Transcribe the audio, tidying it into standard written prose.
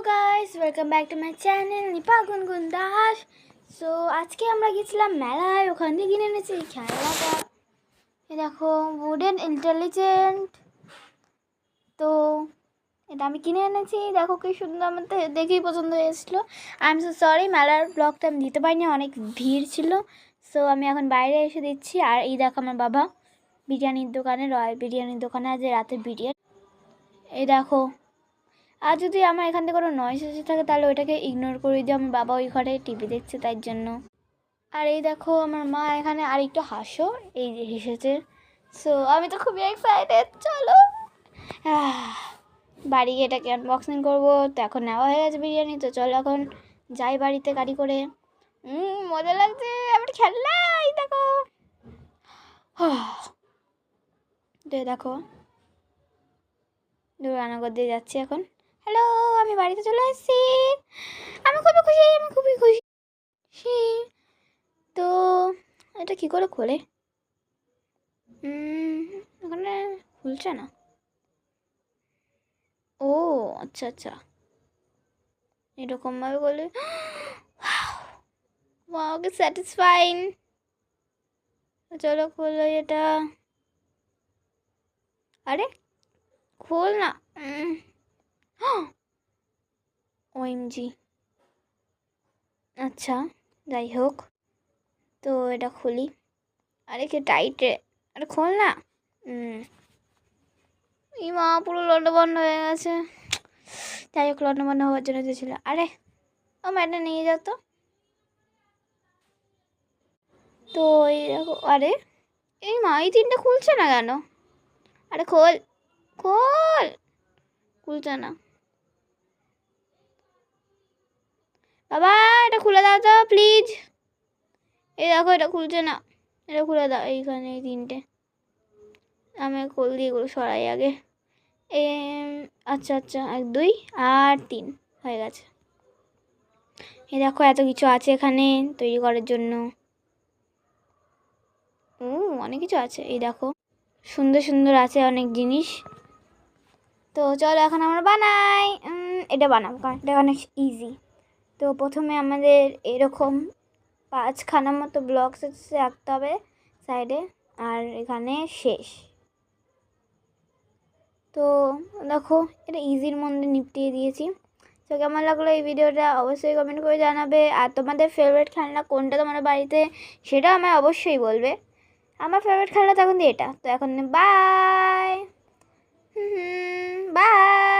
Guys, welcome back to my channel Nipa Gungun Das. So আজকে আমরা গেছিলাম মেলায়, ওখান থেকে কিনে এনেছি এই খেলনাটা। এ দেখো, উডেন ইন্টেলিজেন্ট। তো এটা আমি কিনে এনেছি, দেখো কি সুন্দর, আমার তো দেখেই পছন্দ হয়েছিলো। আই এম সো সরি, মেলার ব্লগটা আমি দিতে পারিনি, অনেক ভিড় ছিল। সো আমি এখন বাইরে এসে দিচ্ছি। আর এই দেখো আমার বাবা বিরিয়ানির দোকানে, রয়্যাল বিরিয়ানির দোকানে আজ রাতে বিরিয়ানি। এই দেখো, আর যদি আমার এখান থেকে কোনো নয়েজ এসে থাকে তাহলে ওইটাকে ইগনোর করে দিও, আমার বাবা ওই ঘরে টিভি দেখছে তাই জন্য। আর এই দেখো আমার মা এখানে আর একটু হাসো, এই যে হেসেছে। সো আমি তো খুবই এক্সাইটেড। চলো বাড়ি গিয়ে এটাকে আনবক্সিং করবো। তো এখন নেওয়া হয়ে গেছে বিরিয়ানি, তো চলো এখন যাই বাড়িতে গাড়ি করে। মজা লাগছে, আমার খেলনা। এই দেখো, দেখো রান্নাঘর দিয়ে যাচ্ছি এখন। হ্যালো, আমি বাড়িতে চলে এসেছি। আমি খুবই খুশি। তো এটা কি করে খোলে? ওখানে খুলছে না। ও আচ্ছা আচ্ছা, এরকমভাবে বলে। ওকে, স্যাটিসফাইং। চলো খোলো এটা। আরে খোল না। ওএমজি, আচ্ছা যাই হোক, তো এটা খুলি। আরে কি টাইট রে, আরে খোল না। এই মা পুরো লন্ডভন্ড হয়ে গেছে। যাই হোক, লন্ডভন্ড হওয়ার জন্য দিয়েছিল। আরে ও ম্যাডাম নিয়ে যাও তো। তো এই দেখো, আরে এই মা এই তিনটে খুলছে না কেন? আরে খোল খোল, খুলছে না। বাবা এটা খুলে দাও তো প্লিজ। এই দেখো, এটা খুলছে না, এটা খুলে দাও। এইখানে এই তিনটে আমি খোল দিয়ে এগুলো সরাই আগে। আচ্ছা আচ্ছা, 1 2 আর 3 হয়ে গেছে। এই দেখো এত কিছু আছে এখানে তৈরি করার জন্য। অনেক কিছু আছে, এই দেখো সুন্দর সুন্দর আছে অনেক জিনিস। তো চলো এখন আমরা বানাই। এটা বানাবো কারণ এটা অনেক ইজি। তো প্রথমে আমাদের এরকম 5খানা মতো ব্লকস রাখতে হবে সাইডে, আর এখানে শেষ। তো দেখো এটা ইজির মধ্যে নিপটিয়ে দিয়েছি। তো কেমন লাগলো এই ভিডিওটা অবশ্যই কমেন্ট করে জানাবে। আর তোমাদের ফেভারিট খেলনা কোনটা তোমাদের বাড়িতে সেটা আমায় অবশ্যই বলবে। আমার ফেভারিট খেলনা তখন এটা। তো এখন বাই। বাই।